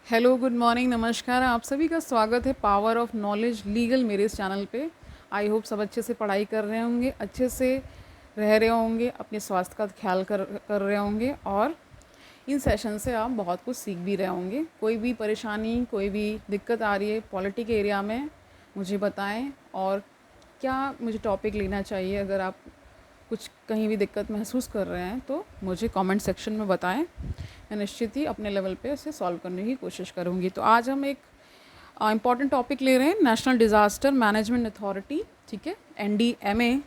Hello, good morning, नमस्कार। आप सभी का स्वागत है पावर ऑफ नॉलेज लीगल मेरे इस चैनल पे। आई होप सब अच्छे से पढ़ाई कर रहे होंगे, अच्छे से रह रहे होंगे, अपने स्वास्थ्य का ख्याल कर रहे होंगे और इन सेशन से आप बहुत कुछ सीख भी रहे होंगे। कोई भी परेशानी, कोई भी दिक्कत आ रही है पॉलिटिक एरिया में, मुझे बताएं। और क्या मुझे टॉपिक लेना चाहिए, अगर आप कुछ कहीं भी दिक्कत महसूस कर रहे हैं तो मुझे कमेंट सेक्शन में बताएं। मैं निश्चित ही अपने लेवल पे उसे सॉल्व करने की कोशिश करूँगी। तो आज हम एक इम्पॉर्टेंट टॉपिक ले रहे हैं, नेशनल डिज़ास्टर मैनेजमेंट अथॉरिटी। ठीक है, NDMA।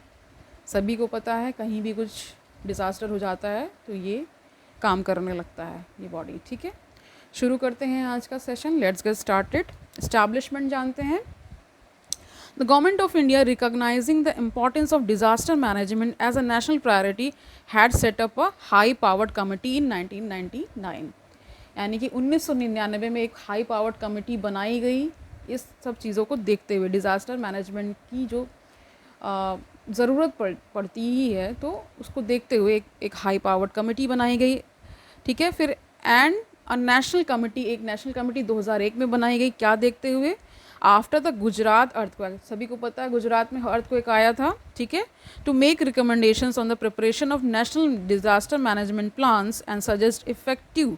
सभी को पता है, कहीं भी कुछ डिज़ास्टर हो जाता है तो ये काम करने लगता है, ये बॉडी। ठीक है, शुरू करते हैं आज का session. Let's get started. Establishment जानते हैं। The Government of India, recognizing the importance of disaster management as a national priority, had set up a high-powered committee in 1999। यानी कि 1999 में एक हाई पावर्ड कमेटी बनाई गई इस सब चीज़ों को देखते हुए। डिज़ास्टर मैनेजमेंट की जो ज़रूरत पड़ती ही है, तो उसको देखते हुए एक हाई पावर्ड कमेटी बनाई गई। ठीक है, फिर एंड अ नेशनल कमेटी, एक नेशनल कमेटी 2001 में बनाई गई। क्या देखते हुए? आफ्टर द गुजरात अर्थक्वेक, सभी को पता है गुजरात में अर्थक्वेक आया था। ठीक है, to make recommendations on the preparation of national disaster management plans and suggest effective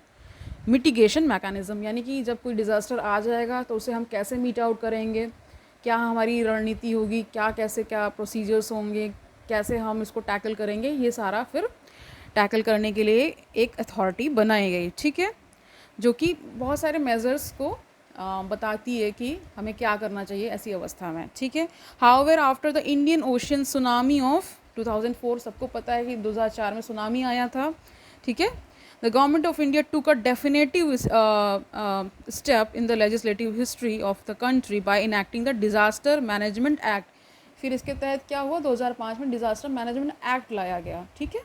mitigation mechanism. यानी कि जब कोई डिज़ास्टर आ जाएगा तो उसे हम कैसे मीट आउट करेंगे, क्या हमारी रणनीति होगी, क्या प्रोसीजर्स होंगे, कैसे हम इसको टैकल करेंगे, ये सारा फिर टैकल करने के लिए एक अथॉरिटी बनाई गई। ठीक है, जो कि बहुत सारे मेजर्स को बताती है कि हमें क्या करना चाहिए ऐसी अवस्था में। ठीक है, however after the Indian ocean tsunami of 2004, सबको पता है कि 2004 में सुनामी आया था। ठीक है, the government of India took a definitive step in the legislative history of the country by enacting the disaster management act. फिर इसके तहत क्या हुआ, 2005 में डिजास्टर मैनेजमेंट एक्ट लाया गया। ठीक है,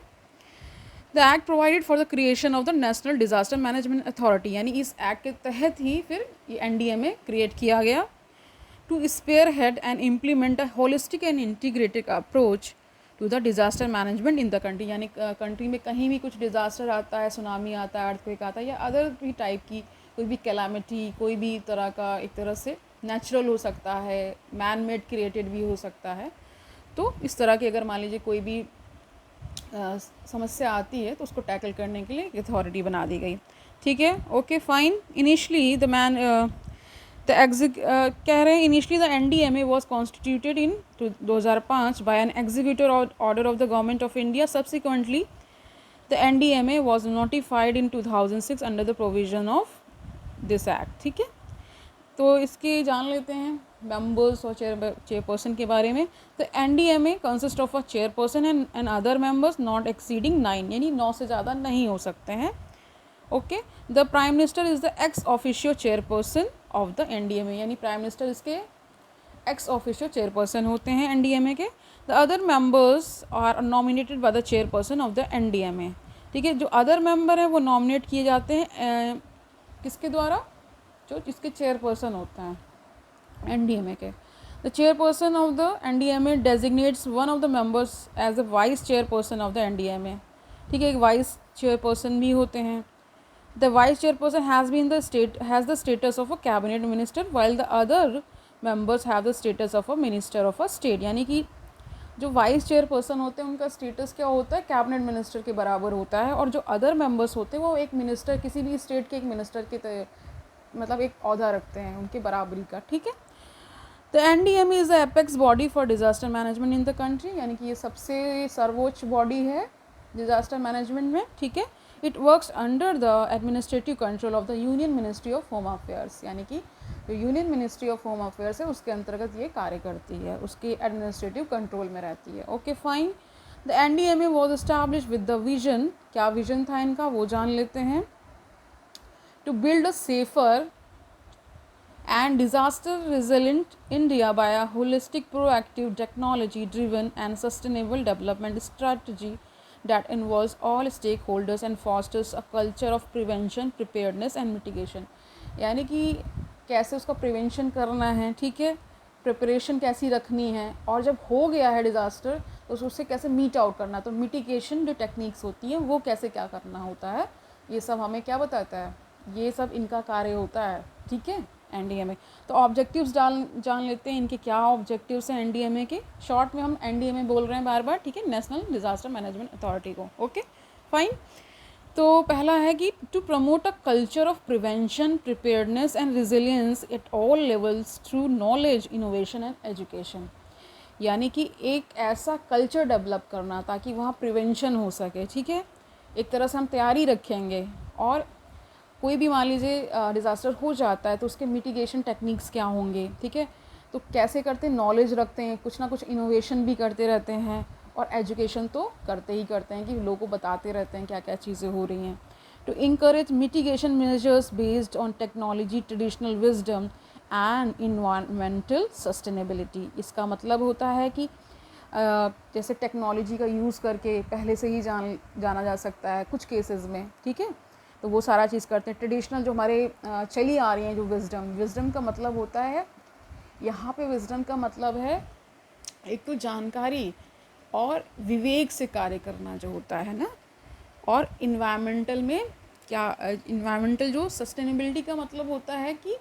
the act provided for the creation of the national disaster management authority. यानी इस एक्ट के तहत ही फिर ये NDMA क्रिएट किया गया। To spearhead and implement a holistic and integrated approach to the disaster management in the country. यानी country में कहीं भी कुछ डिजास्टर आता है, सुनामी आता है, अर्थक्वेक आता है, या अदर भी टाइप की कोई भी कैलामिटी, कोई भी तरह का, एक तरह से नेचुरल हो सकता है, मैन मेड क्रिएटेड भी हो सकता है। तो इस तरह की अगर मान लीजिए कोई भी समस्या आती है तो उसको टैकल करने के लिए अथॉरिटी बना दी गई। ठीक है, okay fine. Initially the man कह रहे हैं initially the NDMA was constituted in 2005 by an executive order of the government of India. Subsequently the NDMA was notified in 2006 under the provision of this act. ठीक है, तो इसके जान लेते हैं मेंबर्स और चेयरपर्सन के बारे में। तो NDMA consist of a chairperson and other members not exceeding 9, यानी 9 से ज़्यादा नहीं हो सकते हैं। Okay, the prime minister is the ex officio chairperson of the NDMA। यानी प्राइम मिनिस्टर इसके एक्स ऑफिशियो चेयरपर्सन होते हैं NDMA के। The other members are nominated by the chairperson of the NDMA। ठीक है, जो अदर मेंबर हैं वो नॉमिनेट किए जाते हैं किसके द्वारा? जो इसके चेयरपर्सन होते हैं NDMA के। The chairperson of the NDMA designates one of the members as the vice chairperson of the NDMA। ठीक है, एक वाइस चेयरपर्सन भी होते हैं। The vice chairperson has the status of a cabinet minister while the other members have the status of a minister of a state. यानी कि जो vice chairperson होते हैं उनका स्टेटस क्या होता है? कैबिनेट मिनिस्टर के बराबर होता है। और जो अदर मेंबर्स होते हैं वो एक मिनिस्टर, किसी भी स्टेट के एक मिनिस्टर के मतलब एक औहदा रखते हैं, उनके बराबरी का। ठीक है, the NDMA is the apex body for disaster management in the country. यानी कि ये सबसे सर्वोच्च बॉडी है डिजास्टर मैनेजमेंट में। ठीक है, it works under the administrative control of the union ministry of home affairs. यानी कि जो union ministry of home affairs है उसके अंतर्गत ये कार्य करती है, उसके एडमिनिस्ट्रेटिव कंट्रोल में रहती है। Okay fine. The NDMA was establish with the vision. क्या विजन था इनका वो जान लेते हैं। To build a safer and disaster resilient India by a holistic, proactive, technology driven and sustainable development strategy that involves all stakeholders and fosters a culture of prevention, preparedness and mitigation। यानी कि कैसे उसका prevention करना है, ठीक है, preparation कैसी रखनी है, और जब हो गया है डिज़ास्टर तो उससे कैसे मीट आउट करना, तो मिटिगेशन जो टेक्निक्स होती हैं वो कैसे क्या करना होता है, ये सब हमें क्या बताता है ये सब इनका कार्य होता है, ठीक है, एनडीएमए। तो ऑब्जेक्टिव्स जान लेते हैं इनके क्या ऑब्जेक्टिव्स हैं एनडीएमए के। शॉर्ट में हम एनडीएमए बोल रहे हैं बार बार, ठीक है, नेशनल डिज़ास्टर मैनेजमेंट अथॉरिटी को। Okay fine. तो पहला है कि to promote a culture of prevention, preparedness and resilience at all levels through knowledge, innovation and education. यानी कि एक ऐसा कल्चर डेवलप करना ताकि वहाँ प्रिवेंशन हो सके, ठीक है, एक तरह से हम तैयारी रखेंगे, और कोई भी मान लीजिए डिज़ास्टर हो जाता है तो उसके मिटिगेशन टेक्निक्स क्या होंगे, ठीक है, तो कैसे करते हैं, नॉलेज रखते हैं, कुछ ना कुछ इनोवेशन भी करते रहते हैं, और एजुकेशन तो करते ही करते हैं कि लोगों को बताते रहते हैं क्या क्या चीज़ें हो रही हैं। To encourage mitigation measures based on technology, traditional wisdom and environmental sustainability. इसका मतलब होता है कि जैसे टेक्नोलॉजी का यूज़ करके पहले से ही जाना जा सकता है कुछ केसेस में, ठीक है, तो वो सारा चीज़ करते हैं। ट्रेडिशनल जो हमारे चली आ रही हैं जो विजडम का मतलब होता है यहाँ पे, विजडम का मतलब है एक तो जानकारी और विवेक से कार्य करना जो होता है ना। और इन्वायरमेंटल में क्या, इन्वायरमेंटल जो सस्टेनेबिलिटी का मतलब होता है कि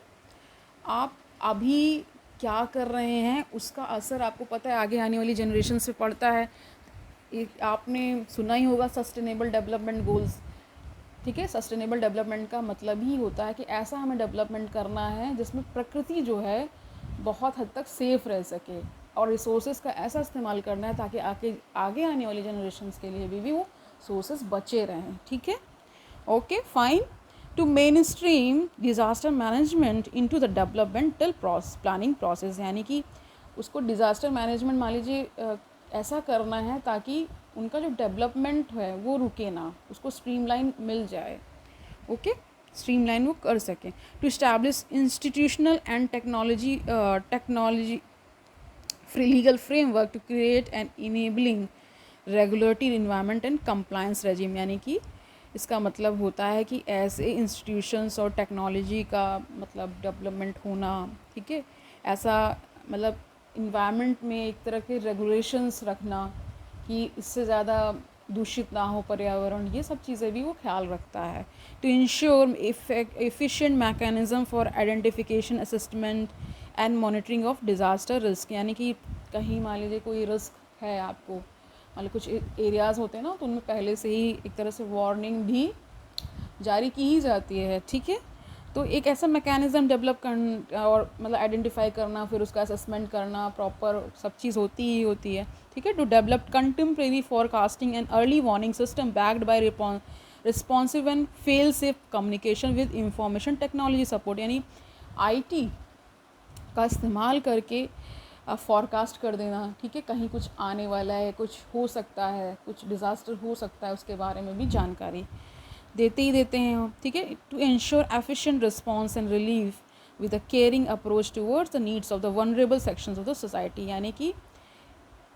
आप अभी क्या कर रहे हैं उसका असर आपको पता है आगे आने वाली जनरेशन से पड़ता है। आपने सुना ही होगा सस्टेनेबल डेवलपमेंट गोल्स, ठीक है। सस्टेनेबल डेवलपमेंट का मतलब ही होता है कि ऐसा हमें डेवलपमेंट करना है जिसमें प्रकृति जो है बहुत हद तक सेफ रह सके, और रिसोर्सेज का ऐसा इस्तेमाल करना है ताकि आगे आने वाली जनरेशन्स के लिए भी वो सोर्सेज बचे रहें, ठीक है। Okay fine. To mainstream disaster management into the developmental planning process, यानी कि उसको डिज़ास्टर मैनेजमेंट मान लीजिए ऐसा करना है ताकि उनका जो डेवलपमेंट है वो रुके ना, उसको स्ट्रीमलाइन मिल जाए, ओके, स्ट्रीमलाइन वो कर सकें। To establish institutional and technology free legal framework to create an enabling regulatory environment and compliance regime, यानी कि इसका मतलब होता है कि ऐसे इंस्टीट्यूशंस और टेक्नोलॉजी का मतलब डेवलपमेंट होना, ठीक है, ऐसा मतलब इन्वायरमेंट में एक तरह के रेगुलेशंस रखना कि इससे ज़्यादा दूषित ना हो पर्यावरण, ये सब चीज़ें भी वो ख्याल रखता है। To ensure efficient mechanism for identification, assessment and monitoring of disaster risk, यानी कि कहीं मान लीजिए कोई रिस्क है आपको, मतलब कुछ एरियाज़ होते हैं ना तो उनमें पहले से ही एक तरह से वार्निंग भी जारी की ही जाती है, ठीक है। तो एक ऐसा मैकेनिज़्म डेवलप करना और मतलब आइडेंटिफाई करना, फिर उसका असेसमेंट करना, प्रॉपर सब चीज़ होती ही होती है, ठीक है। To develop contemporary forecasting and early warning system backed by responsive and fail safe communication with information technology support, यानी IT का इस्तेमाल करके फॉरकास्ट कर देना, ठीक है, कहीं कुछ आने वाला है, कुछ हो सकता है, कुछ डिज़ास्टर हो सकता है, उसके बारे में भी जानकारी देते ही देते हैं हम, ठीक है। To ensure efficient response and relief with a caring approach towards the needs of the vulnerable sections of the society, यानी कि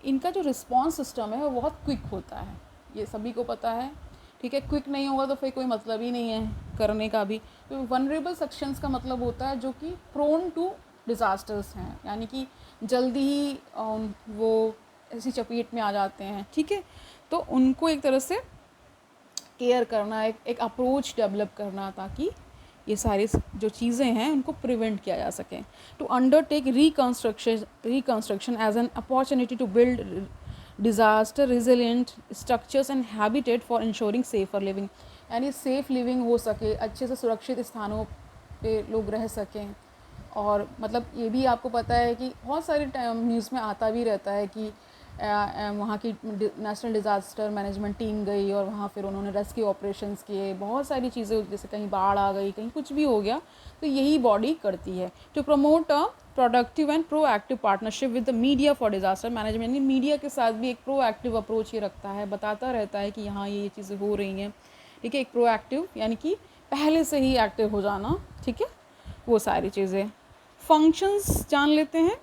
इनका जो रिस्पॉन्स सिस्टम है वो बहुत क्विक होता है, ये सभी को पता है, ठीक है। क्विक नहीं होगा तो फिर कोई मतलब ही नहीं है करने का भी। तो वनरेबल सेक्शंस का मतलब होता है जो कि प्रोन टू डिज़ास्टर्स हैं, यानी कि जल्दी ही वो ऐसी चपेट में आ जाते हैं, ठीक है। तो उनको एक तरह से केयर करना, एक अप्रोच डेवलप करना ताकि ये सारी जो चीज़ें हैं उनको प्रिवेंट किया जा सके। To undertake reconstruction as an opportunity to build disaster resilient structures and habitat for ensuring safer living, यानी सेफ़ लिविंग हो सके, अच्छे से सुरक्षित स्थानों पे लोग रह सकें। और मतलब ये भी आपको पता है कि बहुत सारे न्यूज़ में आता भी रहता है कि वहाँ की नेशनल डिज़ास्टर मैनेजमेंट टीम गई और वहाँ फिर उन्होंने रेस्क्यू ऑपरेशंस किए, बहुत सारी चीज़ें, जैसे कहीं बाढ़ आ गई, कहीं कुछ भी हो गया, तो यही बॉडी करती है। To promote a productive and proactive partnership with the media for disaster management, यानी मीडिया के साथ भी एक प्रोएक्टिव अप्रोच ये रखता है, बताता रहता है कि यहाँ ये चीज़ें हो रही हैं, ठीक है। एक प्रोएक्टिव यानी कि पहले से ही एक्टिव हो जाना, ठीक है, वो सारी चीज़ें। फंक्शंस जान लेते हैं।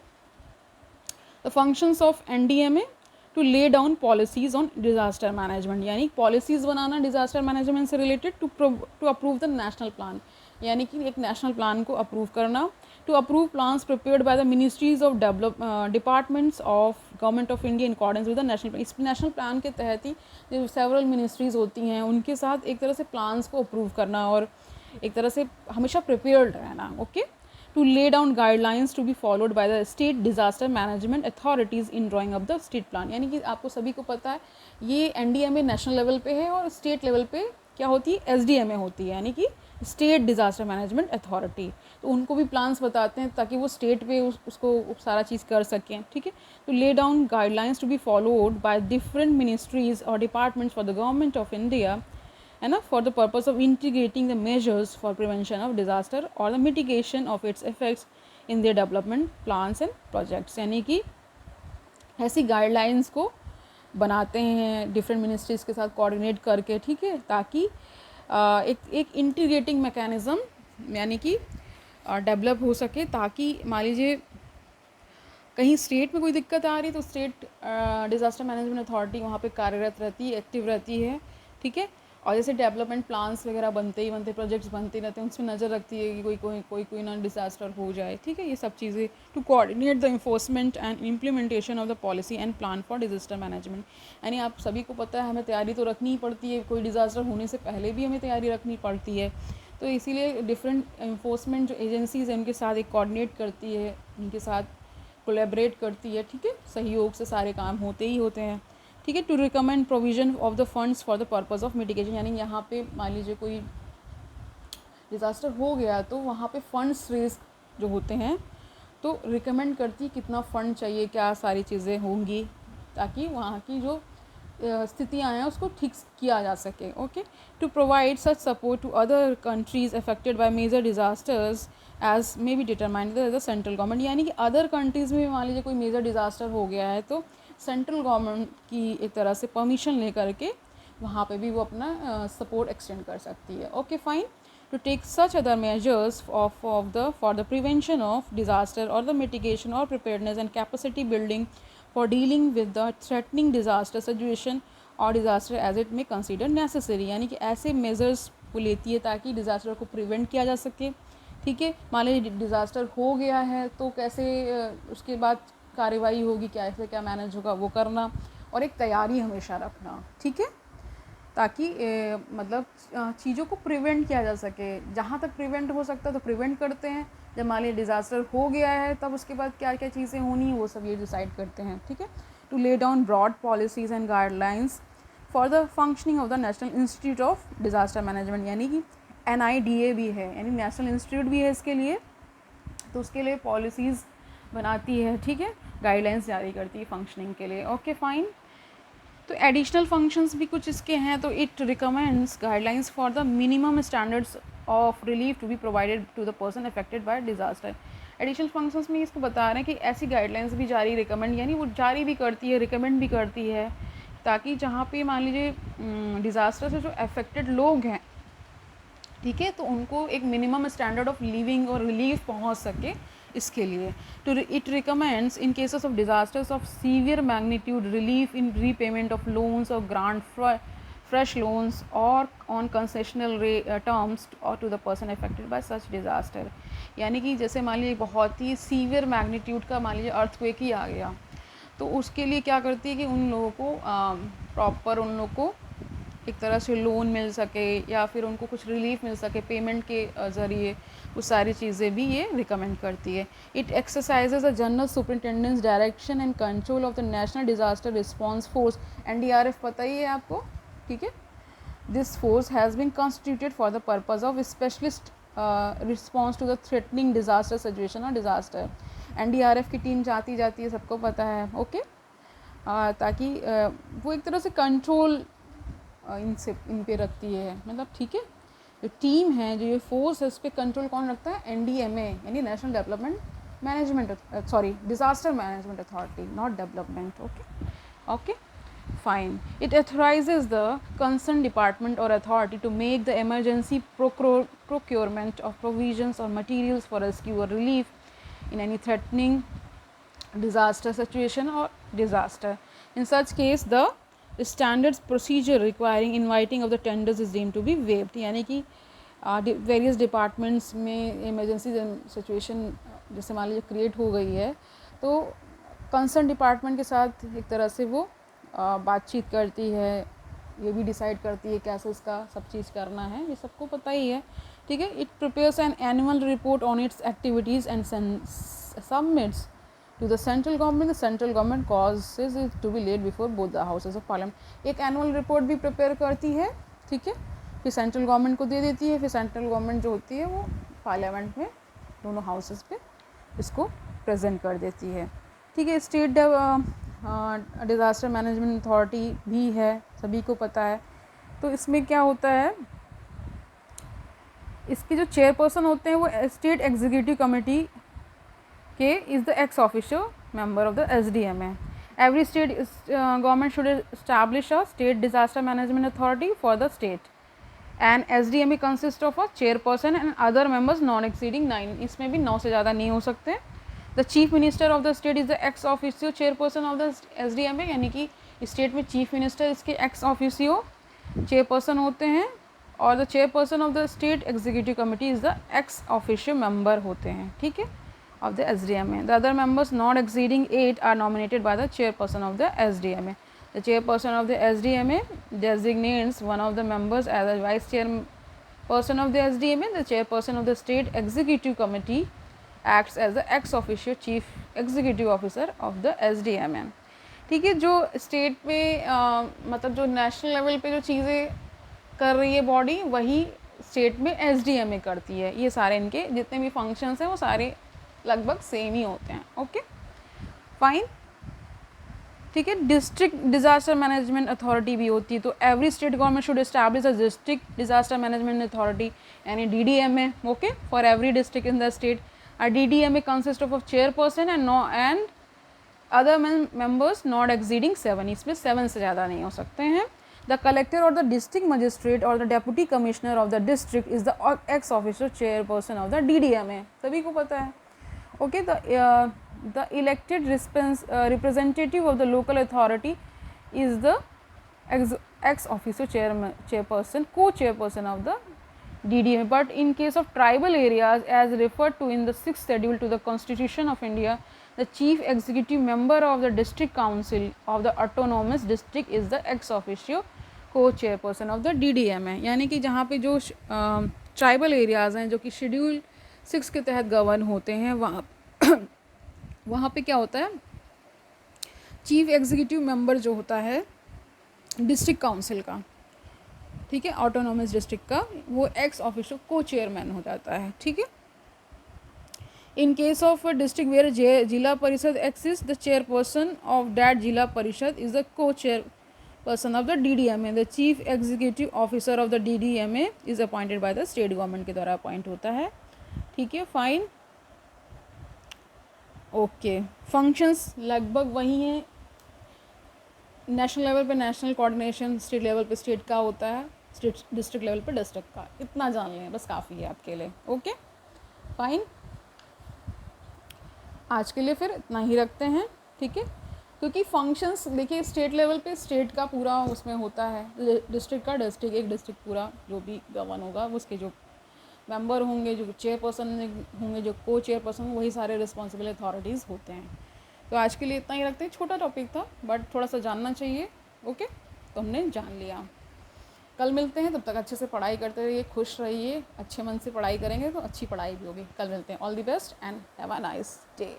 The functions of NDMA to lay down policies on disaster management, यानी पॉलिसीज़ बनाना डिज़ास्टर मैनेजमेंट से related. To approve the national plan, यानी कि एक नेशनल प्लान को अप्रूव करना। To approve plans prepared by the ministries of departments of government of India in accordance with the national plan. इस national plan के तहत ही जो सेवरल मिनिस्ट्रीज़ होती हैं उनके साथ एक तरह से प्लान्स को अप्रूव करना और एक तरह से हमेशा प्रिपेयर्ड रहना। Okay, to lay down guidelines to be followed by the state disaster management authorities in drawing up the state plan. यानी कि आपको सभी को पता है ये एनडीएमए नेशनल लेवल पे है और स्टेट लेवल पे क्या होती है, एसडीएमए होती है, यानी कि स्टेट डिज़ास्टर मैनेजमेंट अथॉरिटी। तो उनको भी प्लान्स बताते हैं ताकि वो स्टेट पे उसको सारा चीज़ कर सकें। ठीक है, to lay down guidelines to be followed by different ministries और departments for the government of India, है ना, for the purpose of integrating the measures for prevention of disaster और the mitigation of its effects in their development plans and projects. यानी कि ऐसी guidelines को बनाते हैं डिफरेंट मिनिस्ट्रीज़ के साथ कोऑर्डिनेट करके, ठीक है, ताकि एक इंटीग्रेटिंग मैकेनिज़्म यानी कि डेवलप हो सके, ताकि मान लीजिए कहीं स्टेट में कोई दिक्कत आ रही है तो स्टेट डिज़ास्टर मैनेजमेंट अथॉरिटी वहाँ पे कार्यरत रहती है, एक्टिव रहती है। ठीक है, और जैसे डेवलपमेंट प्लान्स वगैरह बनते प्रोजेक्ट्स बनते रहते हैं, उसमें नज़र रखती है कि कोई ना डिज़ास्टर हो जाए। ठीक है, ये सब चीज़ें to coordinate the enforcement and implementation of the policy and plan for disaster management. यानी आप सभी को पता है हमें तैयारी तो रखनी ही पड़ती है, कोई डिज़ास्टर होने से पहले भी हमें तैयारी रखनी पड़ती है। तो इसीलिए डिफरेंट इन्फोर्समेंट जो एजेंसीज़ हैं उनके साथ एक कोऑर्डिनेट करती है, उनके साथ कोलैबोरेट करती है। ठीक है, सहयोग से सारे काम होते ही होते हैं। ठीक है, to recommend provision of the funds for the purpose of mitigation. यानी यहाँ पे मान लीजिए कोई डिज़ास्टर हो गया तो वहाँ पे फंड्स रेज जो होते हैं तो रिकमेंड करती है कितना फ़ंड चाहिए, क्या सारी चीज़ें होंगी, ताकि वहाँ की जो स्थितियाँ हैं उसको ठीक किया जा सके। Okay, to provide such support to other countries affected by major disasters as may be determined the central government. यानी कि अदर कंट्रीज़ में मान लीजिए कोई मेजर डिज़ास्टर हो गया है तो सेंट्रल गवर्नमेंट की एक तरह से परमिशन लेकर के वहाँ पे भी वो अपना सपोर्ट एक्सटेंड कर सकती है। Okay fine, to take such other measures for the prevention of disaster or the mitigation or preparedness and capacity building for dealing with the threatening disaster situation or disaster as it may consider necessary। यानी कि ऐसे measures को लेती है ताकि disaster को prevent किया जा सके। ठीक है, मान लीजिए डिज़ास्टर हो गया है तो कैसे उसके बाद कार्रवाई होगी, कैसे क्या मैनेज होगा वो करना, और एक तैयारी हमेशा रखना। ठीक है, ताकि मतलब चीज़ों को प्रिवेंट किया जा सके, जहाँ तक प्रिवेंट हो सकता है तो प्रिवेंट करते हैं। जब मान लीजिए डिज़ास्टर हो गया है तब उसके बाद क्या क्या चीज़ें होनी वो सब ये डिसाइड करते हैं। ठीक है, to lay down broad policies and guidelines for the functioning of the national institute of disaster management. यानी कि NIDA भी है, यानी नेशनल इंस्टीट्यूट भी है इसके लिए, तो उसके लिए पॉलिसीज़ बनाती है। ठीक है, गाइडलाइंस जारी करती है फंक्शनिंग के लिए। ओके फाइन, तो एडिशनल फंक्शंस भी कुछ इसके हैं। तो it recommends guidelines for the minimum standards of relief to be provided to the person affected by disaster. Additional functions में इसको बता रहे हैं कि ऐसी गाइडलाइंस भी जारी रिकमेंड यानी वो जारी भी करती है, रिकमेंड भी करती है, ताकि जहाँ पे मान लीजिए डिज़ास्टर से जो अफेक्टेड लोग हैं, ठीक है, तो उनको एक मिनिमम स्टैंडर्ड ऑफ लिविंग और रिलीफ पहुँच सके। इसके लिए to it recommends in cases of disasters of severe magnitude relief in repayment of loans और ग्रांट फ्रेश लोन्स और ऑन कंसेशनल टर्म्स और to the person affected by such disaster. यानी कि जैसे मान लीजिए बहुत ही सीवियर मैग्नीट्यूड का मान लीजिए अर्थक्वेक ही आ गया तो उसके लिए क्या करती है कि उन लोगों को प्रॉपर उन लोगों को एक तरह से लोन मिल सके या फिर उनको कुछ रिलीफ मिल सके पेमेंट के ज़रिए, वो सारी चीज़ें भी ये रिकमेंड करती है। It exercises a general superintendence direction and control of the national disaster response force. NDRF पता ही है आपको, ठीक है। This force has been constituted for the purpose of specialist response to the threatening disaster situation और disaster. NDRF की team जाती है, सबको पता है। ओके, ताकि वो एक तरह से कंट्रोल इन पे रखती है, मतलब ठीक है। जो टीम है, जो ये फोर्स है, इस पर कंट्रोल कौन रखता है? NDMA यानी national development management disaster management authority, not development. Okay fine. It authorises the concern department और authority to make the emergency procurement of provisions और मटीरियल्स फॉर रेस्क्यू और relief in any threatening disaster situation or disaster. In such case the standards procedure requiring inviting of the tenders is deemed to be waived। यानी कि various departments में emergency situation जैसे मान लीजिए create हो गई है तो कंसर्न डिपार्टमेंट के साथ एक तरह से वो बातचीत करती है, ये भी डिसाइड करती है कैसे इसका सब चीज़ करना है, ये सबको पता ही है। ठीक है. It prepares an annual report on its activities and submits to the central government. The central government causes it to be laid before both the houses of parliament. एक एनुअल रिपोर्ट भी प्रिपेयर करती है, ठीक है, फिर central government को दे देती है, फिर सेंट्रल गवर्नमेंट जो होती है वो पार्लियामेंट में दोनों हाउसेस पे इसको प्रेजेंट कर देती है, ठीक है. स्टेट डिज़ास्टर मैनेजमेंट अथॉरिटी भी है, सभी को पता है. तो इसमें क्या होता है, इसके जो चेयरपर्सन होते हैं वो स्टेट एग्जीक्यूटिव कमेटी के is the ex officio member of the SDMA. Every state government should establish a state disaster management authority for the state and SDMA consist of a chairperson and other members non exceeding 9. इसमें भी 9 से ज़्यादा नहीं हो सकते. The chief minister of the state is the ex officio chairperson of the SDMA, यानी कि state में चीफ मिनिस्टर इसके एक्स ऑफिसियो चेयरपर्सन होते हैं और the chairperson of the state executive committee is the ex officio member होते हैं, ठीक है, of the SDMA. The other members not exceeding 8 are nominated by the chairperson of the SDMA. The chairperson of the SDMA designates one of the members as a vice chairperson of the SDMA. The chairperson of the state executive committee acts as the ex officio chief executive officer of the SDMA. ठीक है. जो state पे मतलब जो national level पे जो चीज़ें कर रही है बॉडी, वही स्टेट में SDMA करती है. ये सारे इनके जितने भी फंक्शंस हैं वो सारे लगभग सेम ही होते हैं. ओके, फाइन, ठीक है. डिस्ट्रिक्ट डिज़ास्टर मैनेजमेंट अथॉरिटी भी होती है. तो every state government should establish a district disaster management authority यानी DDMA, okay, for every district in the state. A DDMA consist of chairperson and other members not exceeding 7. इसमें 7 से ज़्यादा नहीं हो सकते हैं. द कलेक्टर और द डिस्ट्रिक्ट मजिस्ट्रेट और the deputy commissioner of the district is the x officer chairperson of the DDMA. सभी को पता है. Okay, the elected representative of the local authority is the ex officio chairperson, co-chairperson of the DDMA. But in case of tribal areas, as referred to in the 6th schedule to the Constitution of India, the chief executive member of the district council of the autonomous district is the ex officio co-chairperson of the DDMA. यानी कि जहाँ पे जो tribal areas हैं जो कि schedule 6 के तहत गवर्न होते हैं, वहाँ पे क्या होता है, चीफ एग्जीक्यूटिव मेंबर जो होता है डिस्ट्रिक्ट काउंसिल का, ठीक है, ऑटोनॉमस डिस्ट्रिक्ट का, वो एक्स ऑफिशियो को चेयरमैन हो जाता है, ठीक है. In case of district where zila parishad exist, the chairperson of that zila parishad is the co chairperson of the DDMA. The chief executive officer of the DDMA is appointed by the state government के द्वारा appoint होता है, ठीक है, fine. Okay, functions लगभग वही हैं. National level पे नेशनल कोऑर्डिनेशन, स्टेट लेवल पे स्टेट का होता है, डिस्ट्रिक्ट लेवल पे डिस्ट्रिक्ट का. इतना जान लें बस, काफ़ी है आपके लिए. Okay, fine. आज के लिए फिर इतना ही रखते हैं, ठीक है, क्योंकि फंक्शंस देखिए स्टेट लेवल पे स्टेट का पूरा उसमें होता है, डिस्ट्रिक्ट का डिस्ट्रिक्ट, एक डिस्ट्रिक्ट पूरा जो भी गवर्न होगा उसके जो मेंबर होंगे, जो चेयरपर्सन होंगे, जो को चेयरपर्सन, वही सारे रिस्पॉन्सिबल अथॉरिटीज़ होते हैं. तो आज के लिए इतना ही रखते हैं. छोटा टॉपिक था बट थोड़ा सा जानना चाहिए. ओके, तो हमने जान लिया. कल मिलते हैं, तब तक अच्छे से पढ़ाई करते रहिए, खुश रहिए. अच्छे मन से पढ़ाई करेंगे तो अच्छी पढ़ाई भी होगी. कल मिलते हैं. All the best and have a nice day.